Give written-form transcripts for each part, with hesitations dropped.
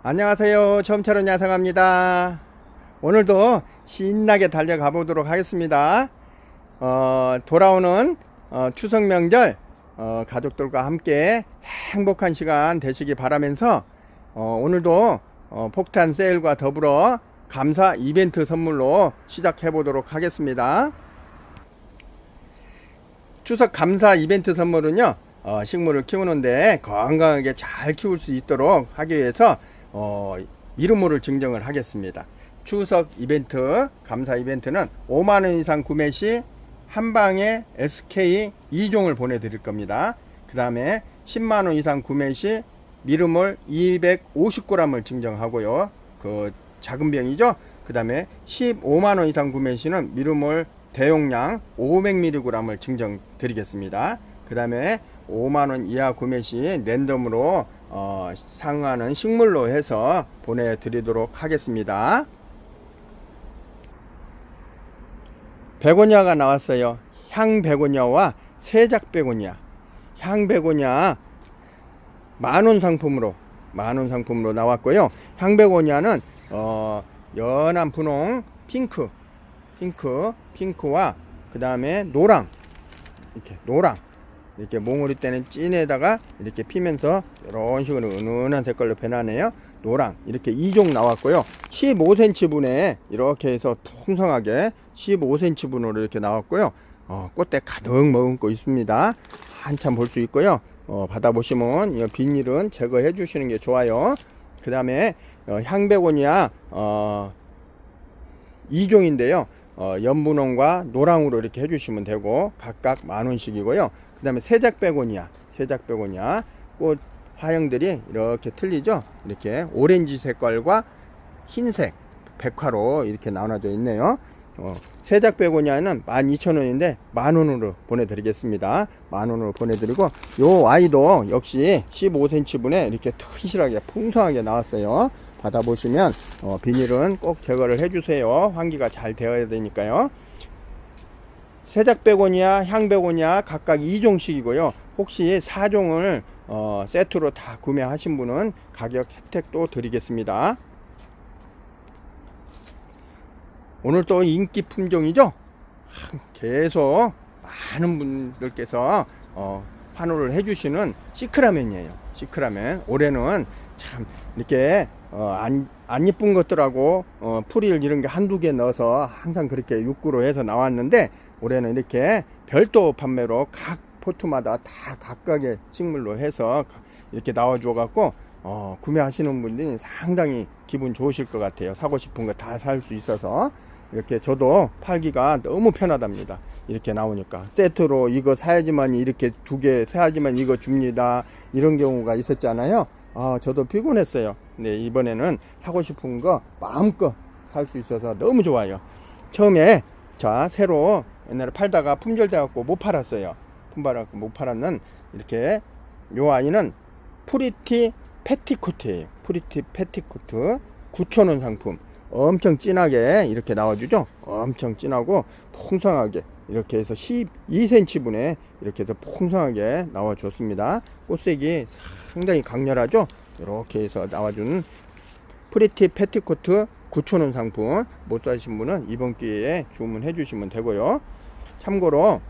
안녕하세요. 처음처럼 야상합니다. 오늘도 신나게 달려가 보도록 하겠습니다. 돌아오는 추석 명절 가족들과 함께 행복한 시간 되시기 바라면서 오늘도 폭탄 세일과 더불어 감사 이벤트 선물로 시작해 보도록 하겠습니다. 추석 감사 이벤트 선물은요, 식물을 키우는데 건강하게 잘 키울 수 있도록 하기 위해서 미루모를 증정을 하겠습니다. 추석 이벤트 감사 이벤트는 5만원 이상 구매 시 한방에 SK 2종을 보내드릴 겁니다. 그 다음에 10만원 이상 구매 시 미루몰 250g을 증정하고요. 그 작은 병이죠. 그 다음에 15만원 이상 구매 시는 미루몰 대용량 500mg을 증정 드리겠습니다. 그 다음에 5만원 이하 구매 시 랜덤으로 상하는 식물로 해서 보내드리도록 하겠습니다. 베고니아가 나왔어요. 향베고니아와 세작베고니아. 향베고니아 만원 상품으로 나왔고요. 향베고니아는 연한 분홍 핑크와 그 다음에 노랑 이렇게 몽우리 때는 찐에다가 이렇게 피면서 이런 식으로 은은한 색깔로 변하네요. 노랑 이렇게 2종 나왔고요. 15cm 분에 이렇게 해서 풍성하게 15cm 분으로 이렇게 나왔고요. 꽃대 가득 머금고 있습니다. 한참 볼 수 있고요. 받아보시면 이 비닐은 제거해 주시는 게 좋아요. 그 다음에 향베고니아 2종인데요. 연분홍과 노랑으로 이렇게 해주시면 되고 각각 만원씩이고요. 그 다음에 세작베고니아 꽃 화형들이 이렇게 틀리죠. 이렇게 오렌지 색깔과 흰색 백화로 이렇게 나눠져 있네요. 세작베고니아는 12,000원인데 만원으로 보내드리겠습니다. 만원으로 보내드리고 요 아이도 역시 15cm 분에 이렇게 튼실하게 풍성하게 나왔어요. 받아보시면 비닐은 꼭 제거를 해주세요. 환기가 잘 되어야 되니까요. 세작베고니아, 향베고니아 각각 2종씩이고요. 혹시 4종을 세트로 다 구매하신 분은 가격 혜택도 드리겠습니다. 오늘 또 인기 품종이죠. 계속 많은 분들께서 환호를 해주시는 시크라멘이에요. 시크라멘. 올해는 참 이렇게 안 이쁜 것들하고 풀일 이런 게 한두 개 넣어서 항상 그렇게 육구로 해서 나왔는데 올해는 이렇게 별도 판매로 각 포트마다 다 각각의 식물로 해서 이렇게 나와 줘 갖고 구매하시는 분들이 상당히 기분 좋으실 것 같아요. 사고 싶은 거 다 살 수 있어서 이렇게 저도 팔기가 너무 편하답니다. 이렇게 나오니까 세트로 이거 사야지만 이렇게 두 개 사야지만 이거 줍니다. 이런 경우가 있었잖아요. 저도 피곤했어요. 근데 이번에는 사고 싶은 거 마음껏 살 수 있어서 너무 좋아요. 처음에 새로 옛날에 팔다가 품절돼 갖고 못 팔았어요. 못 팔았는 이렇게 요 아이는 프리티 패티코트예요. 프리티 패티코트 9,000원 상품. 엄청 진하게 이렇게 나와주죠. 엄청 진하고 풍성하게 이렇게 해서 12cm 분에 이렇게 해서 풍성하게 나와줬습니다. 꽃색이 상당히 강렬하죠. 이렇게 해서 나와준 프리티 패티코트 9,000원 상품 못 사신 분은 이번 기회에 주문해 주시면 되고요. 참고로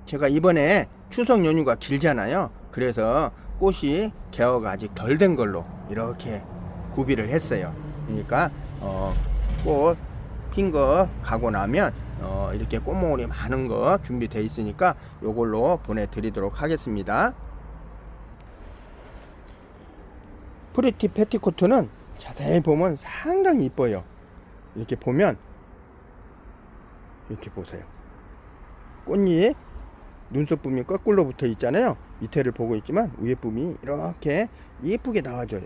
제가 이번에 추석 연휴가 길잖아요. 그래서 꽃이 개화가 아직 덜 된 걸로 이렇게 구비를 했어요. 그러니까 꽃 핀 거 가고 나면 이렇게 꽃몽울이 많은 거 준비되어 있으니까 요걸로 보내드리도록 하겠습니다. 프리티 패티코트는 자세히 보면 상당히 이뻐요. 이렇게 보면 이렇게 보세요. 꽃잎 눈썹 부분이 거꾸로 붙어 있잖아요. 밑에를 보고 있지만 위에 부분이 이렇게 예쁘게 나와줘요.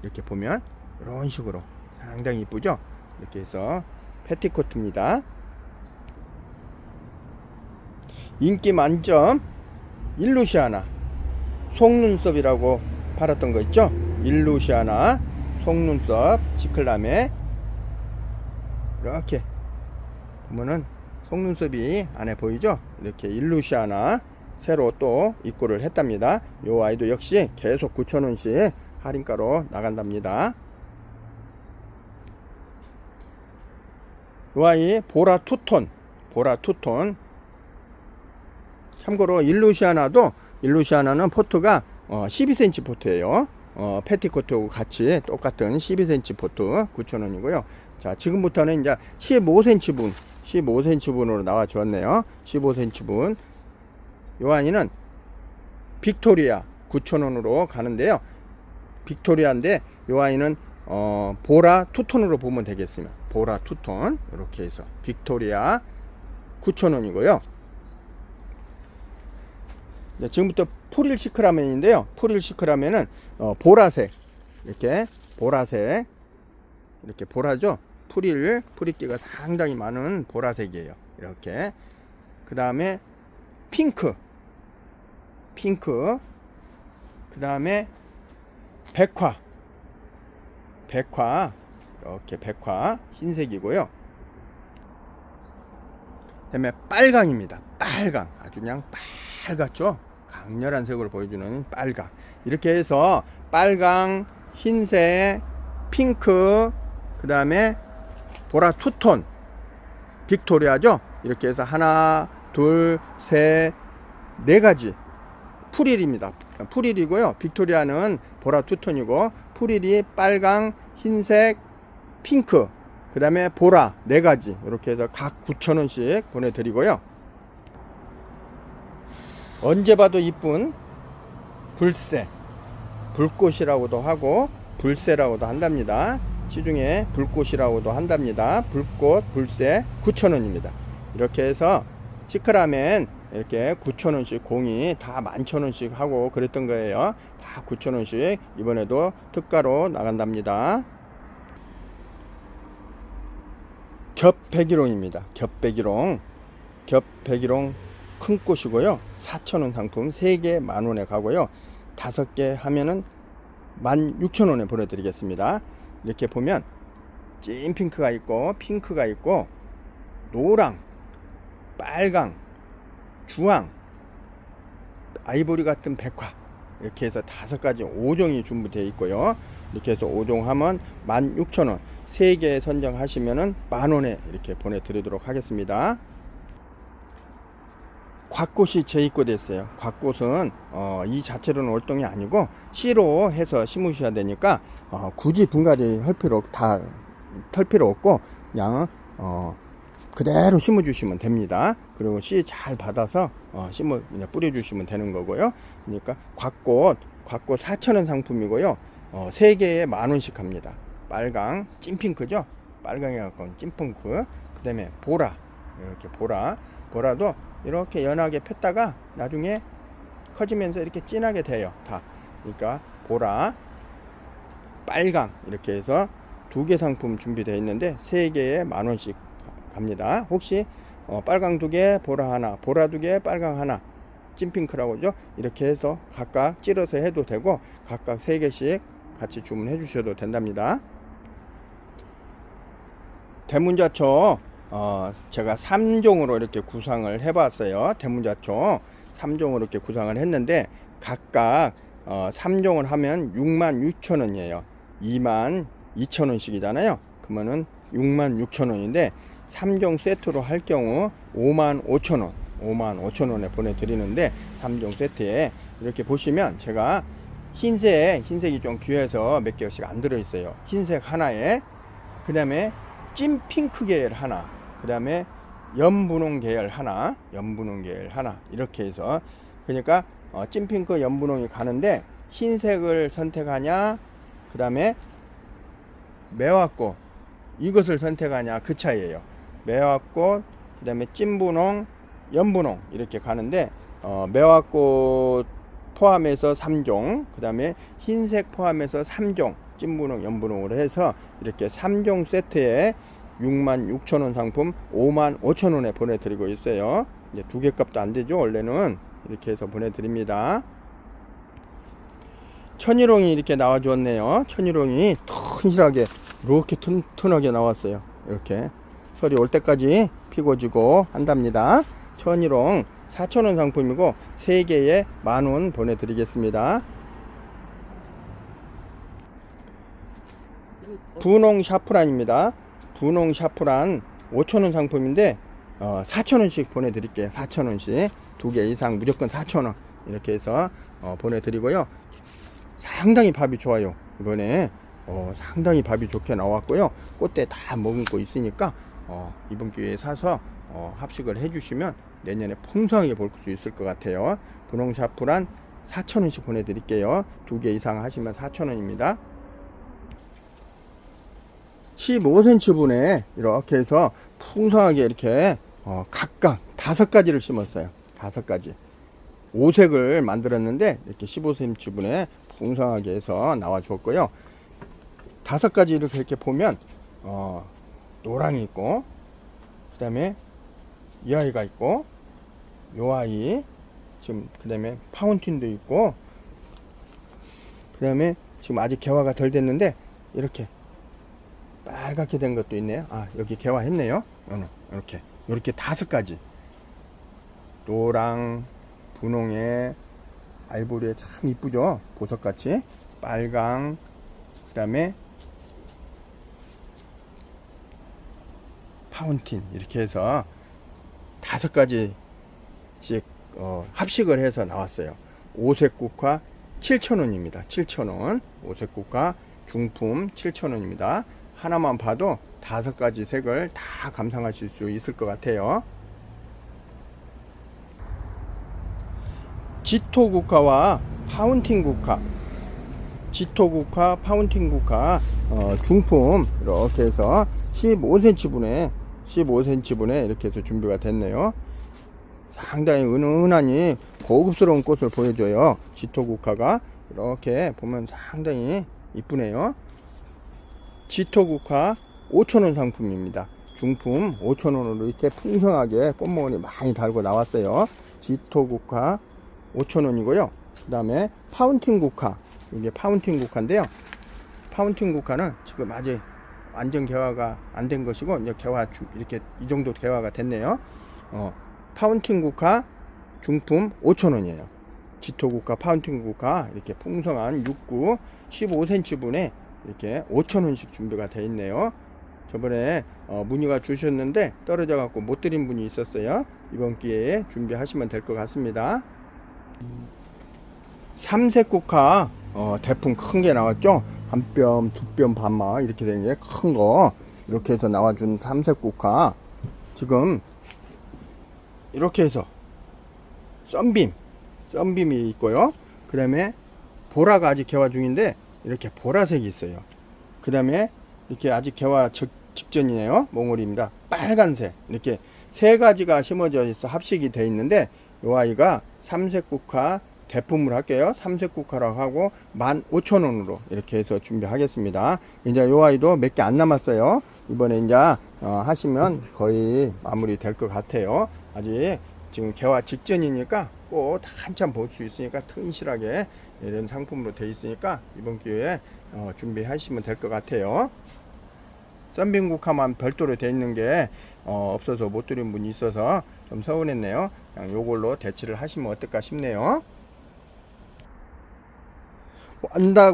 이렇게 보면 이런 식으로 상당히 이쁘죠. 이렇게 해서 패티코트입니다. 인기 만점 일루시아나 속눈썹이라고 팔았던 거 있죠. 일루시아나 속눈썹 시클라메 이렇게 보면은 속눈썹이 안에 보이죠. 이렇게 일루시아나 새로 또 입고를 했답니다. 요 아이도 역시 계속 9,000원씩 할인가로 나간답니다. 요 아이 보라 투톤, 참고로 일루시아나는 포트가 12cm 포트예요. 패티코트하고 같이 똑같은 12cm 포트 9,000원이고요. 자, 지금부터는 이제 15cm 분으로 나와 주었네요. 15cm 분. 요 아이는 빅토리아 9,000원으로 가는데요. 빅토리아인데 요 아이는 보라 투톤으로 보면 되겠습니다. 보라 투톤 이렇게 해서 빅토리아 9,000원이고요. 네, 지금부터 프릴 시크라멘인데요. 프릴 시크라멘은 보라색, 이렇게 보라색, 이렇게 보라죠. 프릴기가 상당히 많은 보라색이에요. 이렇게. 그 다음에 핑크, 그 다음에 백화, 이렇게 백화 흰색이고요. 그 다음에 빨강입니다. 빨강, 아주 그냥 빨갛죠. 강렬한 색을 보여주는 빨강. 이렇게 해서 빨강, 흰색, 핑크, 그 다음에 보라 투톤, 빅토리아죠. 이렇게 해서 하나, 둘, 셋, 네 가지 프릴입니다. 프릴이고요. 빅토리아는 보라 투톤이고, 프릴이 빨강, 흰색, 핑크, 그 다음에 보라 네 가지 이렇게 해서 각 9,000원씩 보내드리고요. 언제 봐도 이쁜 불새, 불꽃이라고도 하고 불새라고도 한답니다. 시중에 불꽃이라고도 한답니다. 불꽃, 불새 9,000원입니다. 이렇게 해서 시크라멘 이렇게 9,000원씩 공이 다 11,000원씩 하고 그랬던 거예요. 다 9,000원씩 이번에도 특가로 나간답니다. 겹백일홍입니다. 겹백일홍 큰 꽃이고요. 4,000원 상품 3개 만원에 가고요. 5개 하면은 16,000원에 보내드리겠습니다. 이렇게 보면 찐핑크가 있고 핑크가 있고 노랑, 빨강, 주황, 아이보리 같은 백화 이렇게 해서 5가지 5종이 준비되어 있고요. 이렇게 해서 5종 하면 16,000원, 3개 선정하시면은 만원에 이렇게 보내드리도록 하겠습니다. 곽꽃이 재입고됐어요. 곽꽃은 이 자체로는 월동이 아니고 씨로 해서 심으셔야 되니까 굳이 분갈이 털 필요 없고 그냥 그대로 심어 주시면 됩니다. 그리고 씨 잘 받아서 그냥 뿌려 주시면 되는 거고요. 그러니까 곽꽃 4,000원 상품이고요. 3개에 만원씩 합니다. 빨강, 찐핑크죠. 빨강에 가까운 찐핑크. 그 다음에 보라, 이렇게 보라도 이렇게 연하게 폈다가 나중에 커지면서 이렇게 진하게 돼요. 다. 그러니까 보라, 빨강 이렇게 해서 2개 상품 준비되어 있는데 3개에 만원씩 갑니다. 혹시 빨강 2개, 보라 하나, 보라 2개, 빨강 하나, 찐핑크라고 하죠. 이렇게 해서 각각 찔러서 해도 되고 각각 3개씩 같이 주문해 주셔도 된답니다. 대문자초 제가 3종으로 이렇게 구상을 해 봤어요. 대문자초 3종으로 이렇게 구상을 했는데 각각 3종을 하면 66,000원이에요 22,000원씩이잖아요 그러면은 66,000원인데 3종 세트로 할 경우 55,000원 보내드리는데 3종 세트에 이렇게 보시면 제가 흰색이 좀 귀해서 몇 개씩 안 들어있어요. 흰색 하나에 그 다음에 찐핑크 계열 하나, 그 다음에 연분홍 계열 하나 이렇게 해서 그러니까 찐핑크 연분홍이 가는데 흰색을 선택하냐 그 다음에 매화꽃 이것을 선택하냐 그 차이에요. 매화꽃 그 다음에 찐분홍 연분홍 이렇게 가는데 매화꽃 포함해서 3종 그 다음에 흰색 포함해서 3종 찐분홍 연분홍으로 해서 이렇게 3종 세트에 66,000원 상품 55,000원에 보내드리고 있어요. 이제 2개 값도 안되죠. 원래는 이렇게 해서 보내드립니다. 천일홍이 이렇게 나와 주었네요. 천일홍이 튼실하게 이렇게 튼튼하게 나왔어요. 이렇게 설이 올 때까지 피고 지고 한답니다. 천일홍 4,000원 상품이고 3개에 10,000원 보내드리겠습니다. 분홍 샤프란입니다. 분홍 샤프란 5,000원 상품인데 4,000원씩 보내드릴게요. 4,000원씩 2개 이상 무조건 4,000원 이렇게 해서 보내드리고요. 상당히 밥이 좋아요. 이번에 상당히 밥이 좋게 나왔고요. 꽃대 다 머금고 있으니까 이번 기회에 사서 합식을 해주시면 내년에 풍성하게 볼 수 있을 것 같아요. 분홍 샤프란 4,000원씩 보내드릴게요. 2개 이상 하시면 4,000원입니다. 15cm 분에 이렇게 해서 풍성하게 이렇게 각각 5가지를 심었어요. 5가지 5색을 만들었는데 이렇게 15cm 분에 풍성하게 해서 나와 줬고요. 5가지 이렇게 보면 노랑이 있고, 그 다음에 이 아이가 있고, 요 아이 지금, 그 다음에 파운틴도 있고, 그 다음에 지금 아직 개화가 덜 됐는데 이렇게 빨갛게 된 것도 있네요. 여기 개화했네요. 이렇게 5가지 노랑, 분홍에 아이보리에 참 이쁘죠. 보석같이 빨강, 그 다음에 파운틴 이렇게 해서 5가지씩 합식을 해서 나왔어요. 5색 국화 7,000원입니다. 7,000원 5색 국화 중품 7,000원입니다. 하나만 봐도 5가지 색을 다 감상하실 수 있을 것 같아요. 지토 국화와 파운틴 국화, 지토 국화, 파운틴 국화 중품 이렇게 해서 15cm 분에 15cm 분에 이렇게 해서 준비가 됐네요. 상당히 은은하니 고급스러운 꽃을 보여줘요. 지토 국화가 이렇게 보면 상당히 이쁘네요. 지토 국화 5,000원 상품입니다. 중품 5,000원으로 이렇게 풍성하게 꽃무늬 많이 달고 나왔어요. 지토 국화 5,000원이고요. 그 다음에 파운틴 국화, 이게 파운틴 국화인데요. 파운틴 국화는 지금 아직 완전 개화가 안 된 것이고, 이제 개화 이렇게 이 정도 개화가 됐네요. 파운틴 국화 중품 5,000원이에요. 지토 국화, 파운틴 국화 이렇게 풍성한 6구 15cm 분에 이렇게 5,000원씩 준비가 되어 있네요. 저번에 문의가 주셨는데 떨어져 갖고 못 드린 분이 있었어요. 이번 기회에 준비하시면 될 것 같습니다. 3색 국화 대풍 큰 게 나왔죠. 한 뼘, 2뼘 반마 이렇게 된 게 큰 거 이렇게 해서 나와준 3색 국화 지금 이렇게 해서 썬빔이 있고요. 그 다음에 보라가 아직 개화 중인데 이렇게 보라색이 있어요. 그 다음에 이렇게 아직 개화 직전이에요. 몽울입니다. 빨간색 이렇게 3가지가 심어져 있어 합식이 되어 있는데 이 아이가 3색 국화 대품을 할게요. 3색 국화라고 하고 15,000원으로 이렇게 해서 준비하겠습니다. 이제 이 아이도 몇 개 안 남았어요. 이번에 이제 하시면 거의 마무리 될 것 같아요. 아직 지금 개화 직전이니까 꽃 한참 볼 수 있으니까 튼실하게 이런 상품으로 되어 있으니까 이번 기회에 준비하시면 될 것 같아요. 썬빔 국화만 별도로 되어 있는 게 없어서 못 드린 분이 있어서 좀 서운했네요. 그냥 요걸로 대치를 하시면 어떨까 싶네요. 완다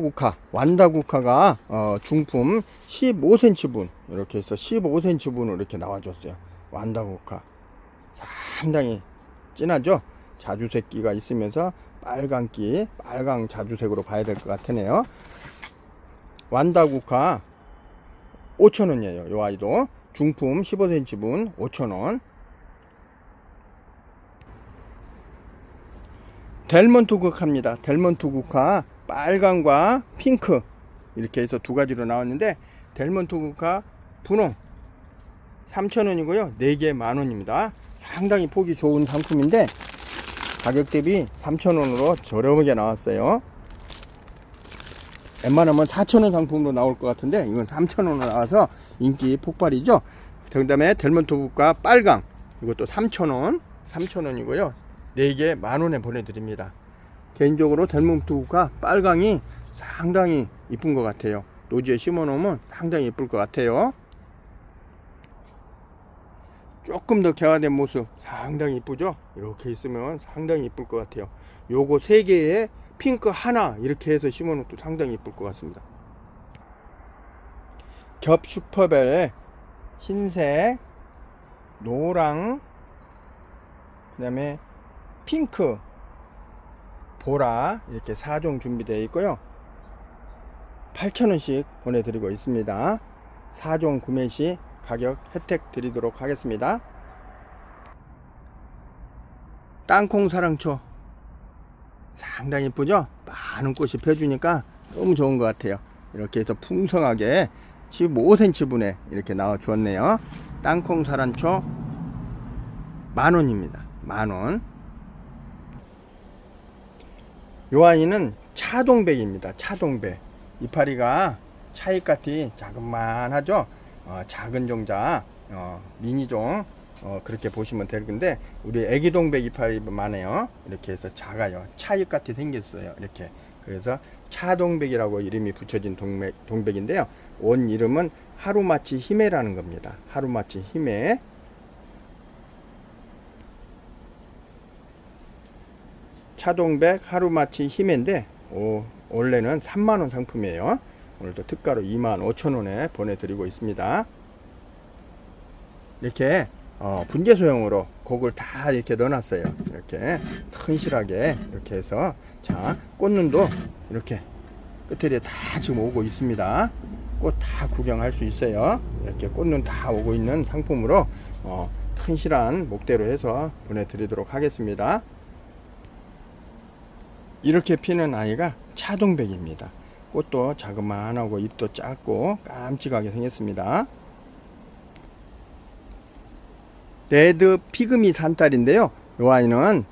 국화가 중품 15cm 분 이렇게 해서 15cm 분으로 이렇게 나와줬어요. 완다 국화 상당히 진하죠. 자주색기가 있으면서 빨강 자주색으로 봐야 될 것 같으네요. 완다 국화 5,000원이에요. 요 아이도 중품 15cm 분 5,000원. 델몬트 국화입니다. 델몬트 국화 빨강과 핑크 이렇게 해서 2가지로 나왔는데 델몬트 국화 분홍 3,000원이고요 4개 10,000원입니다. 상당히 보기 좋은 상품인데 가격 대비 3,000원으로 저렴하게 나왔어요. 웬만하면 4,000원 상품으로 나올 것 같은데 이건 3,000원으로 나와서 인기 폭발이죠. 그 다음에 델몬트 국화 빨강 이것도 3,000원이고요 4개 10,000원에 보내드립니다. 개인적으로 델몬트 국화 빨강이 상당히 이쁜 것 같아요. 노지에 심어 놓으면 상당히 이쁠 것 같아요. 조금 더 개화된 모습 상당히 이쁘죠. 이렇게 있으면 상당히 이쁠 것 같아요. 요거 3개에 핑크 하나 이렇게 해서 심으면 또 상당히 이쁠 것 같습니다. 겹 슈퍼벨 흰색, 노랑, 그 다음에 핑크, 보라 이렇게 4종 준비되어 있고요. 8,000원씩 보내드리고 있습니다. 4종 구매 시 가격 혜택 드리도록 하겠습니다. 땅콩 사랑초 상당히 이쁘죠? 많은 꽃이 펴주니까 너무 좋은 것 같아요. 이렇게 해서 풍성하게 15cm 분에 이렇게 나와 주었네요. 땅콩 사랑초 10,000원입니다. 10,000원. 요 아이는 차동백입니다. 차동백. 이파리가 차잎같이 자그만하죠. 작은 종자, 미니종, 그렇게 보시면 될 건데, 우리 애기동백 이파리만 해요. 이렇게 해서 작아요. 차잎같이 생겼어요. 이렇게. 그래서 차동백이라고 이름이 붙여진 동백인데요. 원 이름은 하루마치 히메라는 겁니다. 하루마치 히메. 차동백 하루마치 히메인데, 원래는 3만원 상품이에요. 오늘도 특가로 25,000원에 보내드리고 있습니다. 이렇게 분재소형으로 곡을 다 이렇게 넣어놨어요. 이렇게 튼실하게 이렇게 해서, 자, 꽃눈도 이렇게 끝에 다 지금 오고 있습니다. 꽃 다 구경할 수 있어요. 이렇게 꽃눈 다 오고 있는 상품으로 튼실한 목대로 해서 보내드리도록 하겠습니다. 이렇게 피는 아이가 차동백입니다. 꽃도 자그만하고 잎도 작고 깜찍하게 생겼습니다. 레드 피그미 산딸인데요. 이 아이는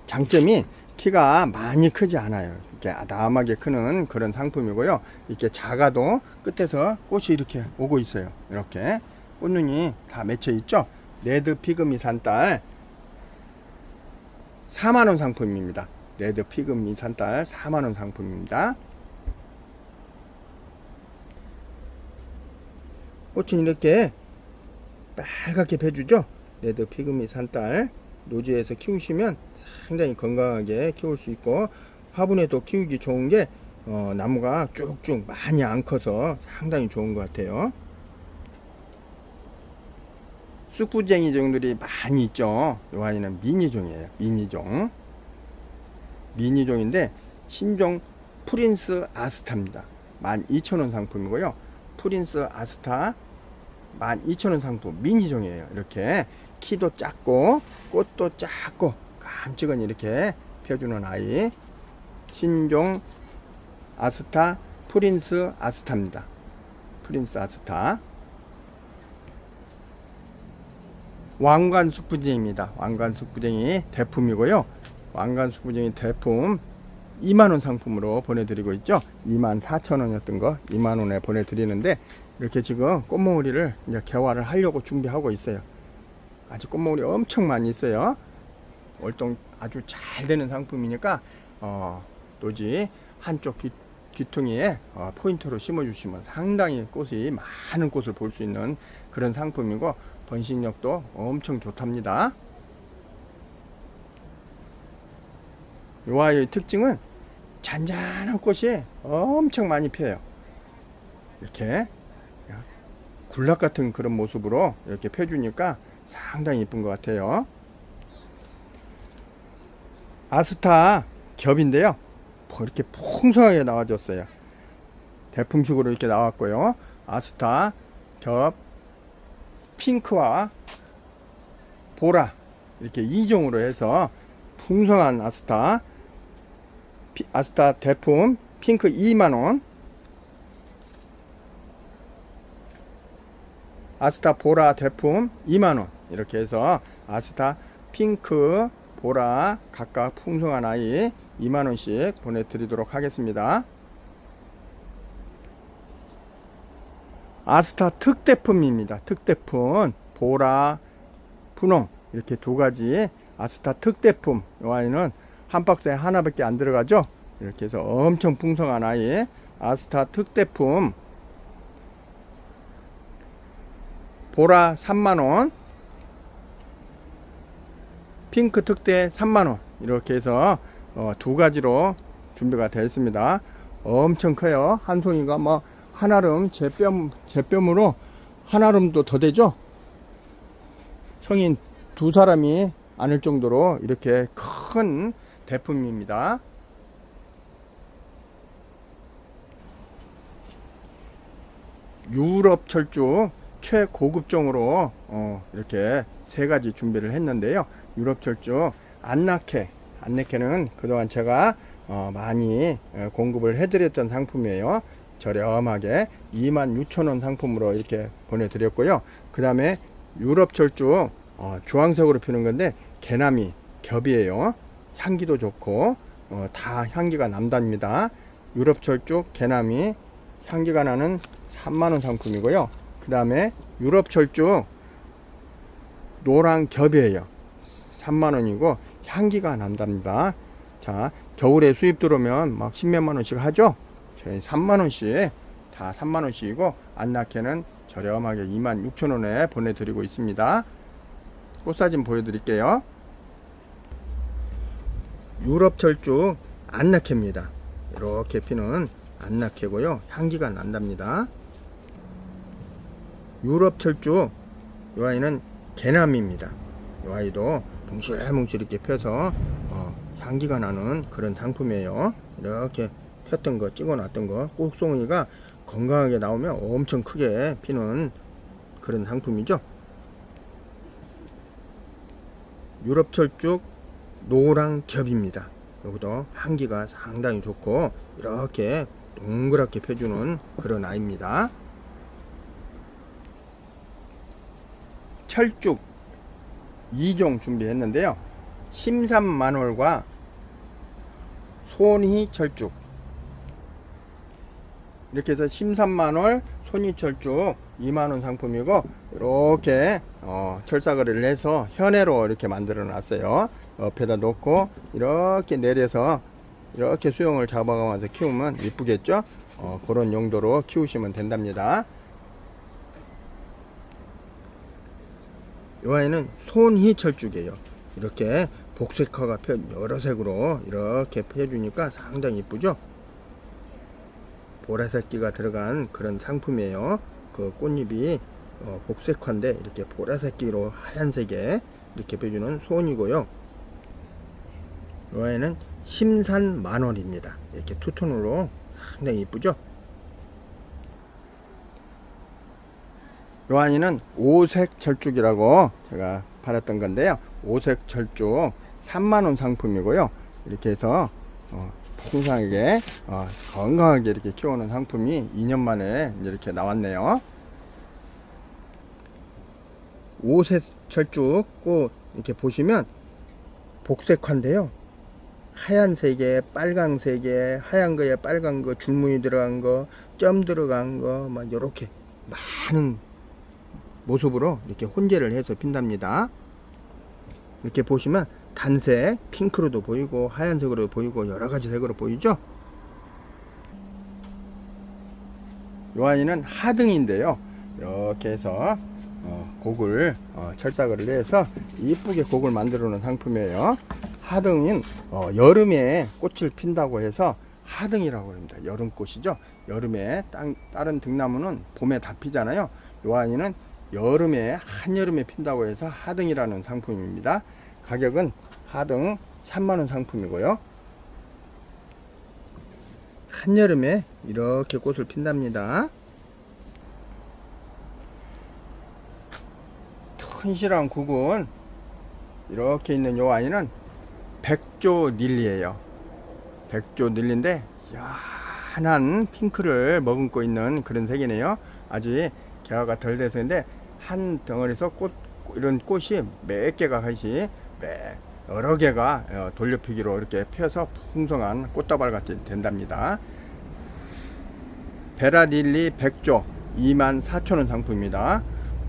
장점이 키가 많이 크지 않아요. 이렇게 아담하게 크는 그런 상품이고요. 이렇게 작아도 끝에서 꽃이 이렇게 오고 있어요. 이렇게 꽃눈이 다 맺혀 있죠. 레드 피그미 산딸 4만원 상품입니다. 레드 피그미 산딸 4만원 상품입니다. 꽃은 이렇게 빨갛게 펴주죠. 레드 피그미 산딸 노지에서 키우시면 상당히 건강하게 키울 수 있고, 화분에도 키우기 좋은 게 나무가 쭉쭉 많이 안 커서 상당히 좋은 것 같아요. 쑥부쟁이 종들이 많이 있죠. 이 아이는 미니종이에요. 미니종. 미니종인데 신종 프린스 아스타입니다. 12,000원 상품이고요. 프린스 아스타 12,000원 상품 미니종이에요. 이렇게 키도 작고 꽃도 작고 깜찍은 이렇게 펴주는 아이, 신종 아스타 프린스 아스타입니다. 프린스 아스타. 왕관 쑥부쟁이입니다. 왕관 쑥부쟁이 대품이고요. 왕관 쑥부쟁이 대품 2만원 상품으로 보내드리고 있죠. 24,000원이었던 거 2만원에 보내드리는데, 이렇게 지금 꽃몽우리를 이제 개화를 하려고 준비하고 있어요. 아직 꽃몽우리 엄청 많이 있어요. 월동 아주 잘 되는 상품이니까 노지 한쪽 귀퉁이에 포인트로 심어주시면 상당히 꽃이 많은 꽃을 볼 수 있는 그런 상품이고, 번식력도 엄청 좋답니다. 이 아이의 특징은 잔잔한 꽃이 엄청 많이 펴요. 이렇게 굴락 같은 그런 모습으로 이렇게 펴주니까 상당히 이쁜 것 같아요. 아스타 겹인데요. 이렇게 풍성하게 나와줬어요. 대품식으로 이렇게 나왔고요. 아스타 겹 핑크와 보라 이렇게 2종으로 해서 풍성한 아스타 대품 핑크 2만원, 아스타 보라 대품 2만원, 이렇게 해서 아스타 핑크 보라 각각 풍성한 아이 2만원씩 보내드리도록 하겠습니다. 아스타 특대품입니다. 특대품 보라 분홍 이렇게 두 가지 아스타 특대품. 이 아이는 한 박스에 하나밖에 안 들어가죠. 이렇게 해서 엄청 풍성한 아이 아스타 특대품 보라 3만원, 핑크 특대 3만원 이렇게 해서 두 가지로 준비가 되어 있습니다. 엄청 커요. 한 송이가 뭐 한아름 제뼘으로 한아름도 더 되죠. 성인 두 사람이 안을 정도로 이렇게 큰 대품입니다. 유럽 철쭉 최고급종으로 이렇게 세 가지 준비를 했는데요. 유럽 철쭉 안나케는 그동안 제가 많이 공급을 해드렸던 상품이에요. 저렴하게 26,000원 상품으로 이렇게 보내드렸고요. 그 다음에 유럽 철쭉 주황색으로 피는 건데 개나미 겹이에요. 향기도 좋고 다 향기가 남답니다. 유럽 철쭉 개나미 향기가 나는 3만원 상품이고요. 그 다음에 유럽 철쭉 노랑 겹이에요. 3만원이고 향기가 난답니다. 자, 겨울에 수입 들어오면 막 10몇만원씩 하죠. 저희 3만원씩 다 3만원씩이고 안나케는 저렴하게 26,000원에 보내드리고 있습니다. 꽃사진 보여드릴게요. 유럽 철쭉 안나케입니다. 이렇게 피는 안나케고요. 향기가 난답니다. 유럽 철쭉 이 아이는 개나미입니다. 이 아이도 뭉실뭉실 이렇게 펴서 향기가 나는 그런 상품이에요. 이렇게 폈던 거 찍어 놨던 거 꼭송이가 건강하게 나오면 엄청 크게 피는 그런 상품이죠. 유럽 철쭉 노랑 겹입니다. 여기도 향기가 상당히 좋고 이렇게 동그랗게 펴주는 그런 아이입니다. 철쭉 2종 준비했는데요. 심삼만월과 손희 철쭉 이렇게 해서 심삼만월 손희 철쭉 2만원 상품이고 이렇게 철사거리를 해서 현해로 이렇게 만들어 놨어요. 옆에다 놓고 이렇게 내려서 이렇게 수영을 잡아가면서 키우면 이쁘겠죠. 그런 용도로 키우시면 된답니다. 이 아이는 손희 철쭉이에요. 이렇게 복색화가 여러 색으로 이렇게 펴주니까 상당히 이쁘죠. 보라색기가 들어간 그런 상품이에요. 그 꽃잎이 복색화인데 이렇게 보라색기로 하얀색에 이렇게 펴주는 손이고요. 이 아이는 심산만월입니다. 이렇게 투톤으로 상당히 이쁘죠. 이 아이는 오색 철쭉이라고 제가 팔았던 건데요. 오색 철쭉 3만원 상품이고요. 이렇게 해서 풍성하게 건강하게 이렇게 키우는 상품이 2년 만에 이렇게 나왔네요. 오색 철쭉 꽃 이렇게 보시면 복색화인데요. 하얀색에 빨강색에 하얀 거에 빨간 거 줄무늬 들어간 거 점 들어간 거 막 이렇게 많은 모습으로 이렇게 혼재를 해서 핀답니다. 이렇게 보시면 단색 핑크로도 보이고 하얀색으로 보이고 여러가지 색으로 보이죠. 이 아이는 하등인데요. 이렇게 해서 곡을 철사거리를 해서 이쁘게 곡을 만들어 놓은 상품이에요. 하등은 여름에 꽃을 핀다고 해서 하등이라고 합니다. 여름꽃이죠. 여름에 다른 등나무는 봄에 다 피잖아요. 이 아이는 여름에 한여름에 핀다고 해서 하등이라는 상품입니다. 가격은 하등 3만원 상품이고요. 한여름에 이렇게 꽃을 핀답니다. 튼실한 국은 이렇게 있는 요 아이는 백조 닐리예요. 백조 닐리인데 연한 핑크를 머금고 있는 그런 색이네요. 아직 개화가 덜 돼서인데 한 덩어리에서 이런 꽃이 몇 개가 같이 여러 개가 돌려피기로 이렇게 펴서 풍성한 꽃다발 같이 된답니다. 베라닐리 백조 24,000원 상품입니다.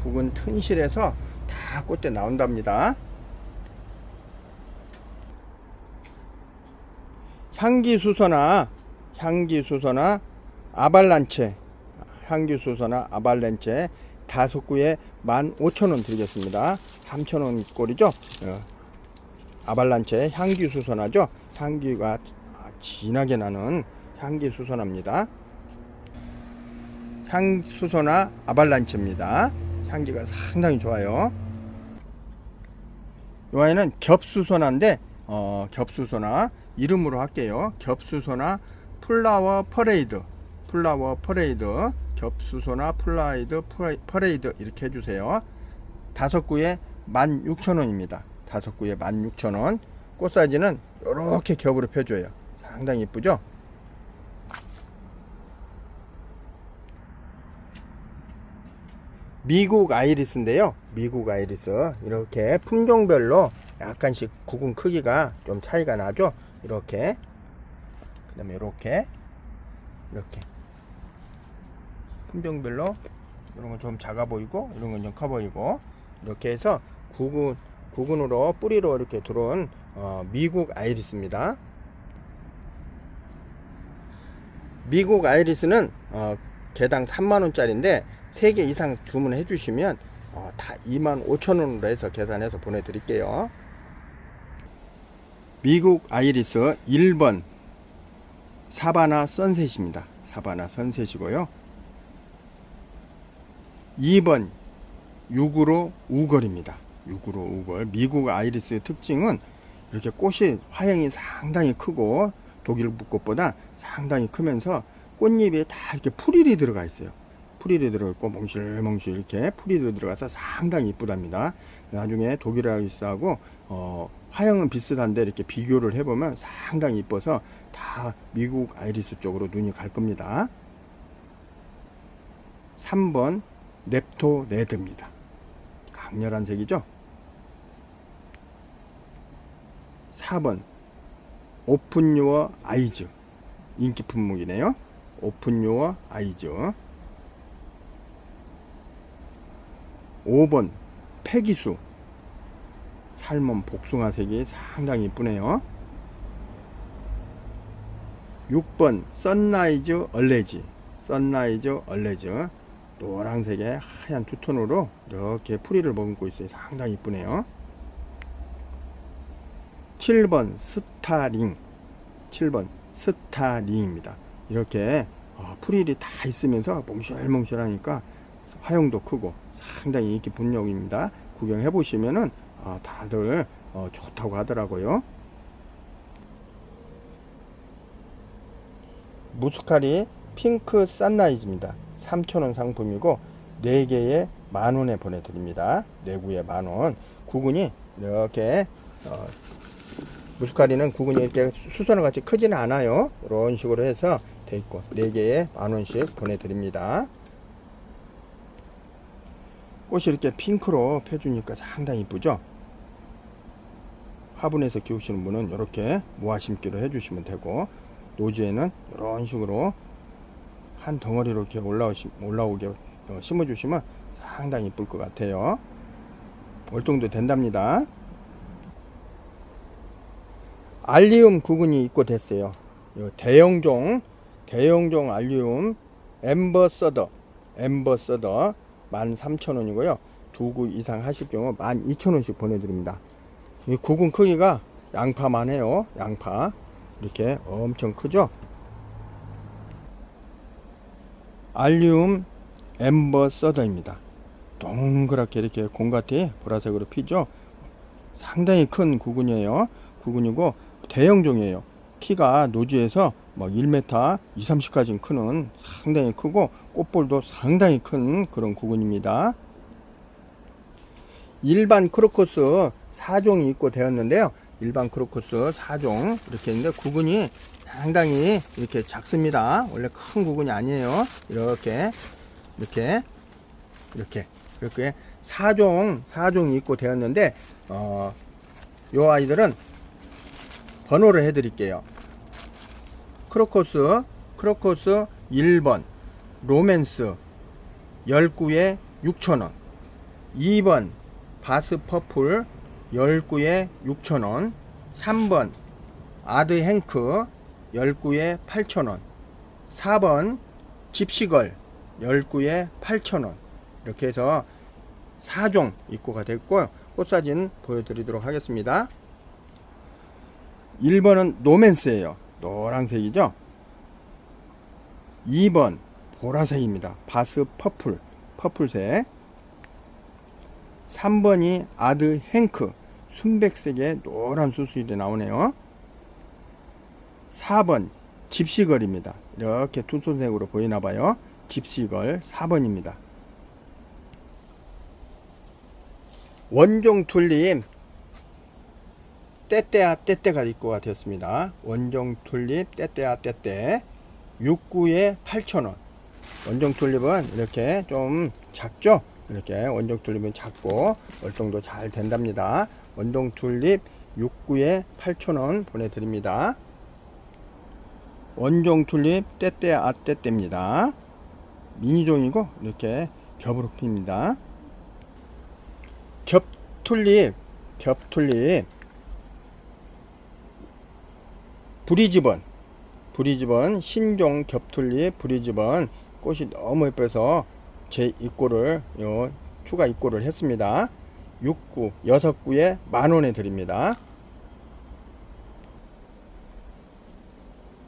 국은 튼실해서 다 꽃대 나온답니다. 향기수서나 아발란체 다섯 구에 15,000원 드리겠습니다. 3,000원 꼴이죠. 아발란체 향기 수선화죠. 향기가 진하게 나는 향기 수선화입니다. 향 수선화 아발란체입니다. 향기가 상당히 좋아요. 이 아이는 겹수선화인데 겹수선화 이름으로 할게요. 겹수선화 플라워 퍼레이드, 플라워 퍼레이드, 겹수선화 플라이드 퍼레이드 이렇게 해주세요. 5구에 16,000원입니다. 5구에 16,000원. 꽃 사이즈는 이렇게 겹으로 펴줘요. 상당히 이쁘죠? 미국 아이리스인데요. 미국 아이리스 이렇게 품종별로 약간씩 구근 크기가 좀 차이가 나죠. 이렇게, 그 다음에 이렇게 품종별로 이런 건 좀 작아 보이고 이런 건 좀 커 보이고 이렇게 해서 구근으로 뿌리로 이렇게 들어온 미국 아이리스입니다. 미국 아이리스는 개당 3만원짜리인데 3개 이상 주문해 주시면 다 25,000원으로 해서 계산해서 보내드릴게요. 미국 아이리스 1번 사바나 선셋입니다. 사바나 선셋이고요. 2번 유구로 우걸입니다. 유구로 우걸. 미국 아이리스의 특징은 이렇게 꽃이 화형이 상당히 크고 독일꽃보다 상당히 크면서 꽃잎에 다 이렇게 풀일이 들어가 있어요. 풀일이 들어가 있고 몽실몽실 이렇게 풀일이 들어가서 상당히 이쁘답니다. 나중에 독일 아이리스하고 화형은 비슷한데 이렇게 비교를 해보면 상당히 이뻐서 다 미국 아이리스 쪽으로 눈이 갈 겁니다. 3번 랩토 레드입니다. 강렬한 색이죠. 4번 오픈 유어 아이즈, 인기 품목이네요. 오픈 유어 아이즈. 5번 패기수, 살몬 복숭아색이 상당히 이쁘네요. 6번 선라이즈 얼레지, 선라이즈 얼레즈. 노란색의 하얀 투톤으로 이렇게 풀이를 머금고 있어요. 상당히 이쁘네요. 7번 스타링, 7번 스타링입니다. 이렇게 풀일이 다 있으면서 몽실몽실하니까 화형도 크고 상당히 인기 분목입니다. 구경해 보시면은 다들 좋다고 하더라고요. 무스카리 핑크 산라이즈입니다. 3,000원 상품이고 4개에 만원에 보내드립니다. 4구에 만원. 구근이 이렇게 무스카리는 구근이 이렇게 수선화 같이 크지는 않아요. 이런 식으로 해서 돼 있고 4개에 만원씩 보내드립니다. 꽃이 이렇게 핑크로 펴주니까 상당히 이쁘죠. 화분에서 키우시는 분은 이렇게 모아 심기로 해주시면 되고, 노지에는 이런 식으로 한 덩어리로 이렇게 올라오게 심어주시면 상당히 이쁠 것 같아요. 월동도 된답니다. 알리움 구근이 입고됐어요. 대형종 알리움 엠버서더 13,000원이고요. 2구 이상 하실 경우 12,000원씩 보내드립니다. 이 구근 크기가 양파만 해요. 양파 이렇게 엄청 크죠. 알리움 엠버서더입니다. 동그랗게 이렇게 공같이 보라색으로 피죠. 상당히 큰 구근이에요. 구근이고 대형종이에요. 키가 노지에서 뭐 1m 20, 30까지 크는 상당히 크고 꽃볼도 상당히 큰 그런 구근입니다. 일반 크로커스 4종이 있고 되었는데요. 일반 크로커스 4종 이렇게 있는데 구근이 상당히 이렇게 작습니다. 원래 큰 구근이 아니에요. 이렇게 4종이 있고 되었는데 요 아이들은 번호를 해 드릴게요. 크로커스 1번 로맨스 10구에 6,000원. 2번 바스 퍼플 10구에 6,000원. 3번 아드 행크 10구에 8,000원. 4번 집시걸 10구에 8,000원. 이렇게 해서 4종 입고가 됐고요. 꽃사진 보여드리도록 하겠습니다. 1번은 노맨스예요. 노란색이죠. 2번 보라색입니다. 바스 퍼플, 퍼플색. 3번이 아드 행크, 순백색의 노란 수수일이 나오네요. 4번 집시걸입니다. 이렇게 투톤색으로 보이나봐요. 집시걸 4번입니다. 원종 튤립 떼떼아 떼떼가 입고가 되었습니다. 원종 튤립 떼떼아 떼떼 69에 8,000원. 원종 튤립은 이렇게 좀 작죠. 이렇게 원종 튤립은 작고 월동도 잘 된답니다. 원종 튤립 69에 8,000원 보내드립니다. 원종 튤립 떼떼아 떼떼입니다. 미니종이고 이렇게 겹으로 핍니다. 겹튤립 브리즈번 신종 겹튤립 브리즈번 꽃이 너무 예뻐서 제 입고를 추가 입고를 했습니다. 6구 6구에 만원에 드립니다.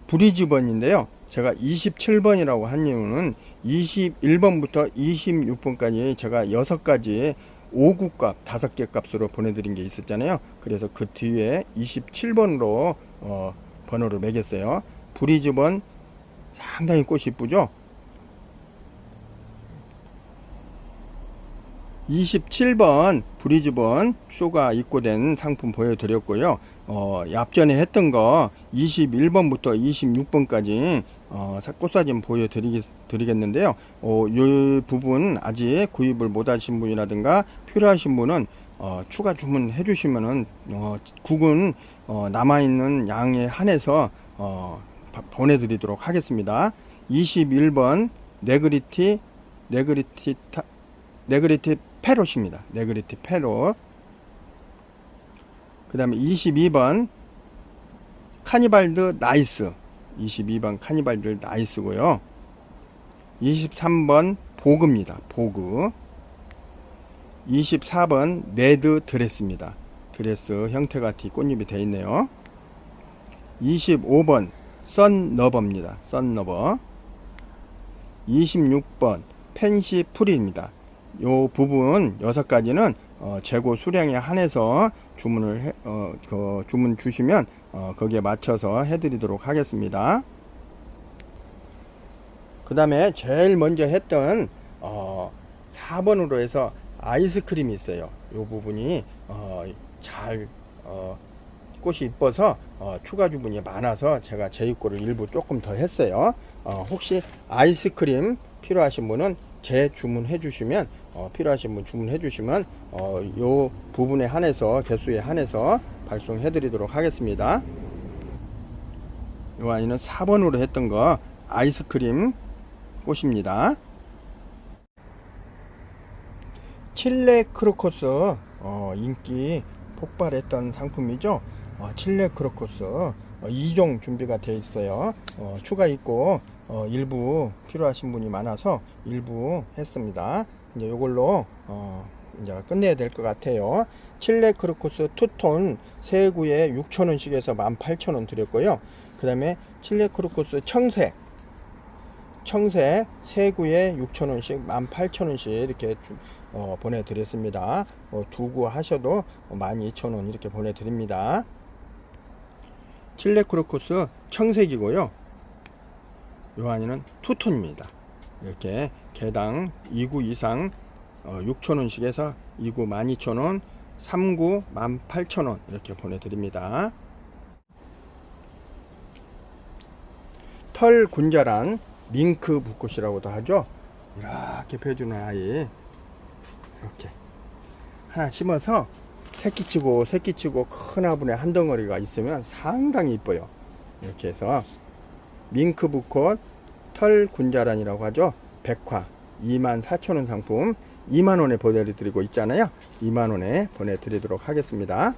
브리즈번인데요, 제가 27번이라고 한 이유는 21번부터 26번까지 제가 6가지 5구값 5개 값으로 보내드린 게 있었잖아요. 그래서 그 뒤에 27번으로 번호를 매겼어요. 브리즈번 상당히 꽃이 이쁘죠. 27번 브리즈번 쇼가 입고된 상품 보여드렸고요. 앞전에 했던 거 21번부터 26번까지 꽃사진 보여드리겠는데요. 이 부분 아직 구입을 못 하신 분이라든가 필요하신 분은 추가 주문해 주시면은 국은 남아있는 양에 한해서 보내드리도록 하겠습니다. 21번 네그리티 페롯입니다. 네그리티 페롯. 그 다음에 22번 카니발드 나이스. 22번 카니발드 나이스고요. 23번 보그입니다. 보그. 24번 레드 드레스입니다. 드레스 형태가 꽃잎이 되어 있네요. 25번 썬너버입니다. 썬너버. 26번 펜시 프리입니다. 요 부분 6가지는 재고 수량에 한해서 주문을 주문 주시면 거기에 맞춰서 해드리도록 하겠습니다. 그 다음에 제일 먼저 했던 4번으로 해서 아이스크림이 있어요. 요 부분이 잘 꽃이 이뻐서 추가 주문이 많아서 제가 재입고를 일부 조금 더 했어요. 혹시 아이스크림 필요하신 분은 재주문해 주시면 필요하신 분 주문해 주시면 요 부분에 한해서 개수에 한해서 발송해 드리도록 하겠습니다. 요 아이는 4번으로 했던 거 아이스크림 꽃입니다. 칠레 크로커스 인기 폭발했던 상품이죠. 칠레 크로커스 2종 준비가 되어 있어요. 추가 있고 일부 필요하신 분이 많아서 일부 했습니다. 이제 요걸로 이제 끝내야 될 것 같아요. 칠레 크로커스 투톤 3구에 6,000원씩에서 18,000원 드렸고요. 그 다음에 칠레 크로커스 청색 3구에 6,000원씩 18,000원씩 이렇게 보내드렸습니다. 2구 하셔도 12,000원 이렇게 보내드립니다. 칠레 크로커스 청색이고요. 요 안에는 투톤입니다. 이렇게 개당 2구 이상 6,000원씩에서 2구 12,000원, 3구 18,000원 이렇게 보내드립니다. 털 군자란 밍크 붓꽃이라고도 하죠. 이렇게 펴주는 아이 이렇게 하나 심어서 새끼치고 큰 화분에 한 덩어리가 있으면 상당히 이뻐요. 이렇게 해서 밍크 붓꽃 털 군자란이라고 하죠. 백화 24,000원 상품 2만원에 보내드리고 있잖아요. 2만원에 보내드리도록 하겠습니다.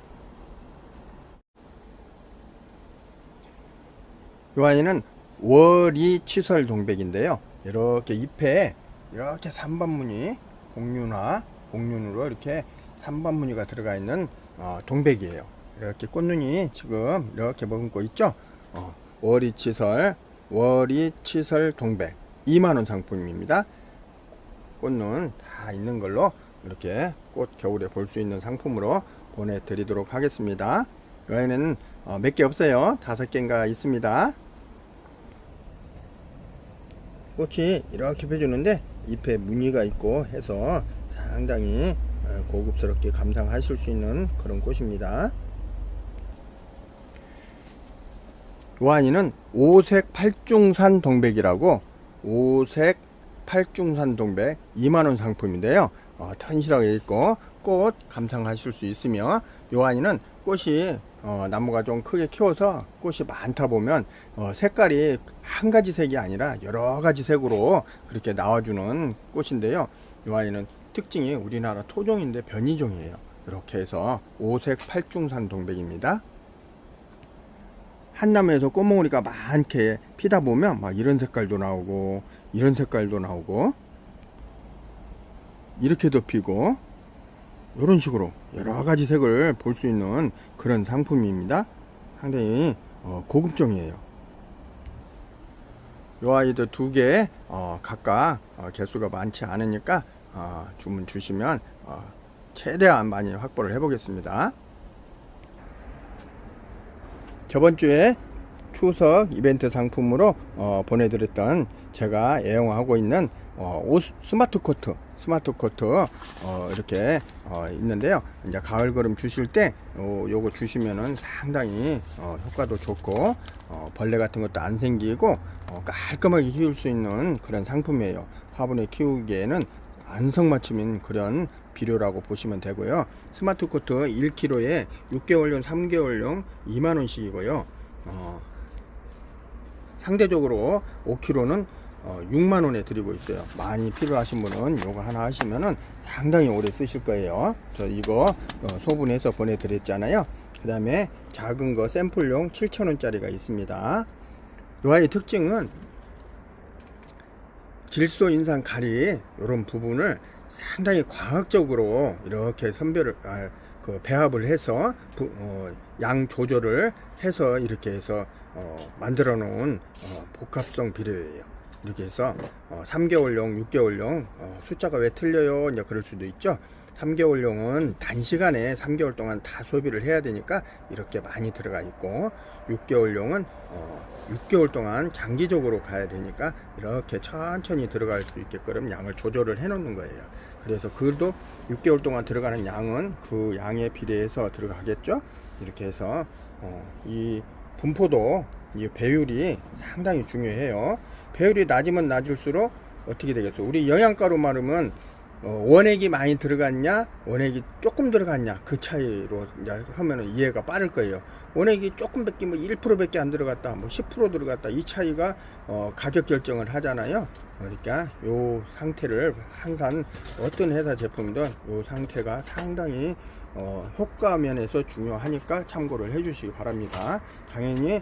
이 아이는 월이 치설 동백인데요. 이렇게 잎에 이렇게 3번 무늬 공륜으로 이렇게 3번 무늬가 들어가 있는 동백이에요. 이렇게 꽃눈이 지금 이렇게 머금고 있죠. 월이치설 동백 2만원 상품입니다. 꽃눈 다 있는 걸로 이렇게 꽃 겨울에 볼 수 있는 상품으로 보내드리도록 하겠습니다. 여기는 몇 개 없어요. 5개인가 있습니다. 꽃이 이렇게 펴주는데 잎에 무늬가 있고 해서 상당히 고급스럽게 감상하실 수 있는 그런 꽃입니다. 요한이는 오색 팔중산 동백이라고, 오색 팔중산 동백 2만원 상품인데요. 튼실하게 있고 꽃 감상하실 수 있으며, 요한이는 꽃이 나무가 좀 크게 키워서 꽃이 많다 보면 색깔이 한 가지 색이 아니라 여러 가지 색으로 그렇게 나와주는 꽃인데요. 요한이는 특징이 우리나라 토종인데 변이종이에요. 이렇게 해서 오색 팔중산 동백입니다. 한 나무에서 꽃몽우리가 많게 피다 보면 막 이런 색깔도 나오고 이런 색깔도 나오고 이렇게도 피고 이런 식으로 여러 가지 색을 볼 수 있는 그런 상품입니다. 상당히 고급종이에요. 요 아이들 2개 각각 개수가 많지 않으니까 주문 주시면 최대한 많이 확보를 해 보겠습니다. 저번주에 추석 이벤트 상품으로 보내드렸던 제가 애용하고 있는 스마트 코트 이렇게 있는데요. 이제 가을 걸음 주실 때 요거 주시면은 상당히 효과도 좋고 벌레 같은 것도 안 생기고 깔끔하게 키울 수 있는 그런 상품이에요. 화분에 키우기에는 안성맞춤인 그런 비료라고 보시면 되고요. 스마트 코트 1kg에 6개월용 3개월용 2만원씩이고요. 상대적으로 5kg는 6만원에 드리고 있어요. 많이 필요하신 분은 요거 하나 하시면은 상당히 오래 쓰실 거예요. 저 이거 소분해서 보내드렸잖아요. 그 다음에 작은 거 샘플용 7,000원짜리가 있습니다. 요 아이 특징은 질소 인상 가리 이런 부분을 상당히 과학적으로 이렇게 배합을 해서 양 조절을 해서 이렇게 해서 만들어 놓은 복합성 비료예요. 이렇게 해서 3개월용 6개월용 숫자가 왜 틀려요 이제 그럴 수도 있죠. 3개월용은 단시간에 3개월 동안 다 소비를 해야 되니까 이렇게 많이 들어가 있고, 6개월용은 6개월 동안 장기적으로 가야 되니까 이렇게 천천히 들어갈 수 있게끔 양을 조절을 해 놓는 거예요. 그래서 그래도 6개월 동안 들어가는 양은 그 양에 비례해서 들어가겠죠. 이렇게 해서 이 분포도 이 배율이 상당히 중요해요. 배율이 낮으면 낮을수록 어떻게 되겠어? 우리 영양가로 말하면 원액이 많이 들어갔냐 원액이 조금 들어갔냐 그 차이로 이제 하면은 이해가 빠를 거예요. 원액이 조금밖에 뭐 1%밖에 안 들어갔다 뭐 10% 들어갔다 이 차이가 가격 결정을 하잖아요. 그러니까 요 상태를 항상 어떤 회사 제품이든 요 상태가 상당히 효과 면에서 중요하니까 참고를 해 주시기 바랍니다. 당연히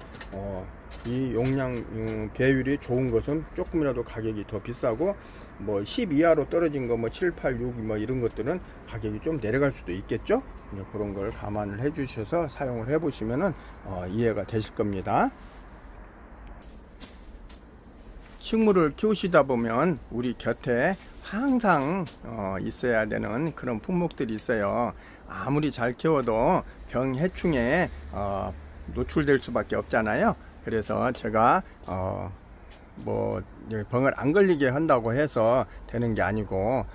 이 용량 배율이 좋은 것은 조금이라도 가격이 더 비싸고 뭐 10 이하로 떨어진 거 뭐 7, 8, 6 뭐 이런 것들은 가격이 좀 내려갈 수도 있겠죠. 그런 걸 감안을 해 주셔서 사용을 해 보시면은 이해가 되실 겁니다. 식물을 키우시다 보면 우리 곁에 항상 있어야 되는 그런 품목들이 있어요. 아무리 잘 키워도 병 해충에 노출될 수밖에 없잖아요. 그래서 제가 뭐 병을 안 걸리게 한다고 해서 되는 게 아니고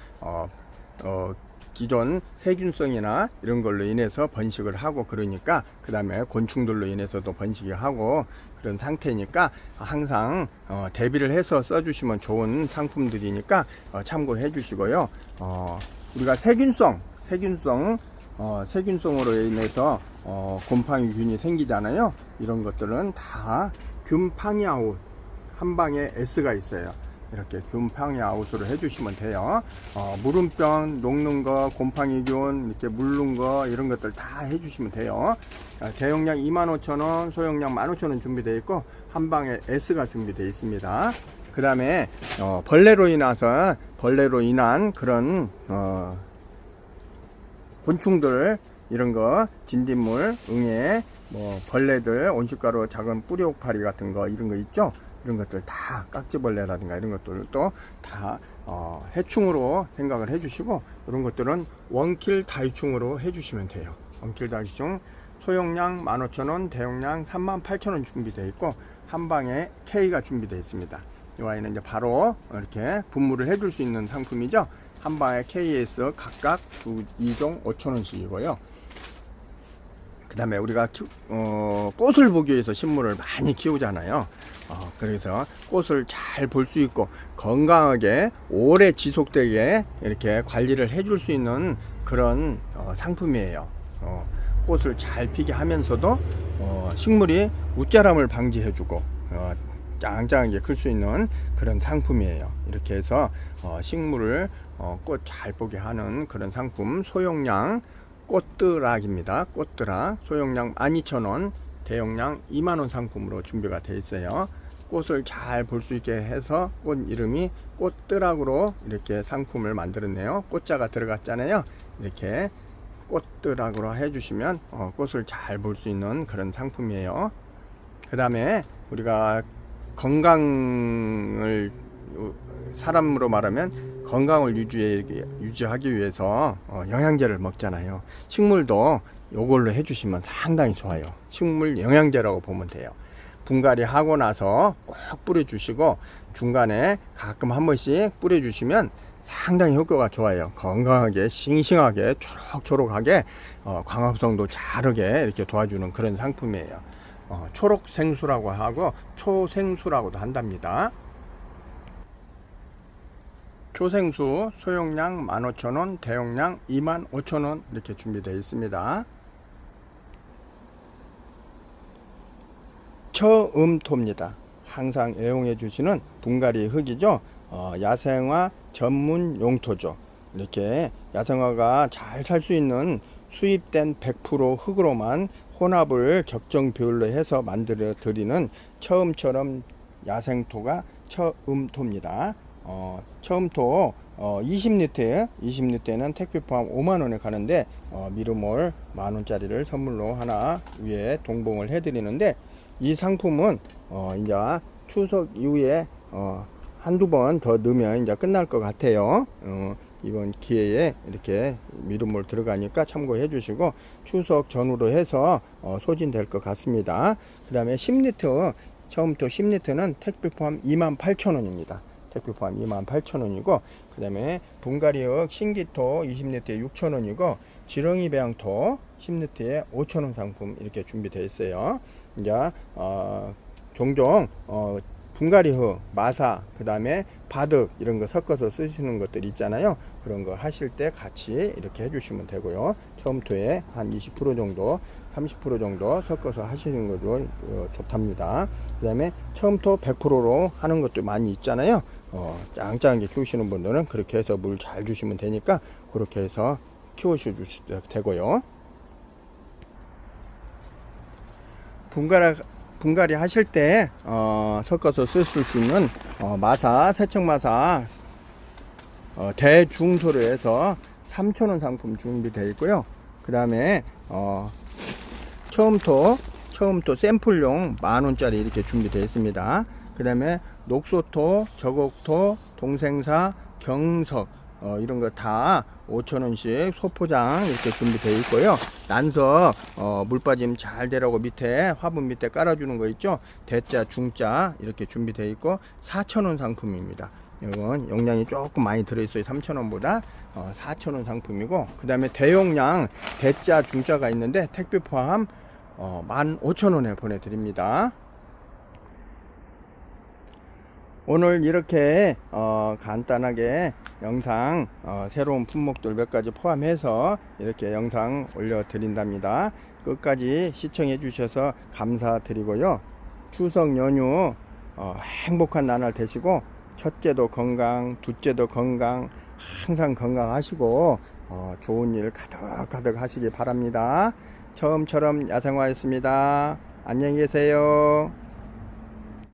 기존 세균성이나 이런 걸로 인해서 번식을 하고 그러니까, 그 다음에 곤충들로 인해서도 번식이 하고 그런 상태니까 항상 대비를 해서 써주시면 좋은 상품들이니까 참고해 주시고요. 우리가 세균성으로 인해서 곰팡이균이 생기잖아요. 이런 것들은 다 균팡이아웃 한 방에 S가 있어요. 이렇게 균팡이아웃으로 해주시면 돼요. 물음병, 녹는 거, 곰팡이균, 이렇게 물른 거 이런 것들 다 해주시면 돼요. 대용량 25,000원, 소용량 15,000원 준비되어 있고 한 방에 S가 준비되어 있습니다. 그 다음에 벌레로 인한 그런 곤충들 이런 거 진딧물, 응애, 뭐 벌레들, 온실가루, 작은 뿌리옥파리 같은 거 이런 거 있죠. 이런 것들 다 깍지벌레라든가 이런 것들도 다 해충으로 생각을 해주시고, 이런 것들은 원킬 다이충으로 해주시면 돼요. 원킬 다이충 소용량 15,000원, 대용량 38,000원 준비되어 있고, 한 방에 K가 준비되어 있습니다. 이 아이는 이제 바로 이렇게 분무를 해줄 수 있는 상품이죠. 한 방에 KS 각각 2종 5,000원씩이고요. 그 다음에 우리가 꽃을 보기 위해서 식물을 많이 키우잖아요. 그래서 꽃을 잘 볼 수 있고 건강하게 오래 지속되게 이렇게 관리를 해줄 수 있는 그런 상품이에요. 꽃을 잘 피게 하면서도 식물이 웃자람을 방지해주고 짱짱하게 클 수 있는 그런 상품이에요. 이렇게 해서 식물을 꽃 잘 보게 하는 그런 상품, 소용량 꽃드락입니다. 꽃드락 소용량 12,000원, 대용량 2만원 상품으로 준비가 되어 있어요. 꽃을 잘 볼 수 있게 해서 꽃 이름이 꽃드락으로 이렇게 상품을 만들었네요. 꽃자가 들어갔잖아요. 이렇게 꽃드락으로 해주시면 꽃을 잘 볼 수 있는 그런 상품이에요. 그 다음에 우리가 건강을, 사람으로 말하면 건강을 유지하기 위해서 영양제를 먹잖아요. 식물도 요걸로 해주시면 상당히 좋아요. 식물 영양제라고 보면 돼요. 분갈이 하고 나서 꼭 뿌려주시고 중간에 가끔 한 번씩 뿌려주시면 상당히 효과가 좋아요. 건강하게 싱싱하게 초록초록하게 광합성도 잘하게 이렇게 도와주는 그런 상품이에요. 초록생수라고 하고 초생수라고도 한답니다. 초생수 소용량 15,000원, 대용량 25,000원 이렇게 준비되어 있습니다. 처음토입니다. 항상 애용해 주시는 분갈이 흙이죠. 야생화 전문 용토죠. 이렇게 야생화가 잘 살 수 있는 수입된 100% 흙으로만 혼합을 적정 비율로 해서 만들어 드리는 처음처럼 야생토가 처음토입니다. 처음토 20리터는 택배 포함 5만원에 가는데 미르몰 만원짜리를 선물로 하나 위에 동봉을 해 드리는데, 이 상품은 이제 추석 이후에 한두 번 더 넣으면 이제 끝날 것 같아요. 이번 기회에 이렇게 미르몰 들어가니까 참고해 주시고 추석 전후로 해서 소진될 것 같습니다. 그 다음에 10리터, 처음부터 10리터는 택배 포함 28,000원입니다. 택배 포함 28,000원이고, 그 다음에 분갈이흙 신기토 20리터에 6,000원이고, 지렁이 배양토 10리터에 5,000원 상품 이렇게 준비되어 있어요. 이제 종종 분갈이흙, 마사, 그 다음에 바득 이런 거 섞어서 쓰시는 것들 있잖아요. 그런 거 하실 때 같이 이렇게 해주시면 되고요. 처음토에 한 20% 정도, 30% 정도 섞어서 하시는 것도 좋답니다. 그 다음에 처음토 100%로 하는 것도 많이 있잖아요. 짱짱하게 키우시는 분들은 그렇게 해서 물 잘 주시면 되니까 그렇게 해서 키우셔도 되고요. 분갈이 하실 때 섞어서 쓰실 수 있는 마사, 세척마사 대중소로 해서 3,000원 상품 준비되어 있고요. 그 다음에 처음토 샘플용 10,000원짜리 이렇게 준비되어 있습니다. 그 다음에 녹소토, 저곡토, 동생사, 경석 이런 거 다 5,000원씩 소포장 이렇게 준비되어 있고요. 난석 물 빠짐 잘 되라고 밑에 화분 밑에 깔아주는 거 있죠. 대자, 중자 이렇게 준비되어 있고 4,000원 상품입니다. 이건 용량이 조금 많이 들어있어요. 3,000원보다 4,000원 상품이고, 그 다음에 대용량 대자, 중자가 있는데 택배 포함 15,000원에 보내드립니다. 오늘 이렇게 간단하게 영상 새로운 품목들 몇 가지 포함해서 이렇게 영상 올려 드린답니다. 끝까지 시청해 주셔서 감사드리고요. 추석 연휴 행복한 나날 되시고, 첫째도 건강, 둘째도 건강, 항상 건강하시고 좋은 일 가득가득 하시기 바랍니다. 처음처럼 야생화였습니다. 안녕히 계세요.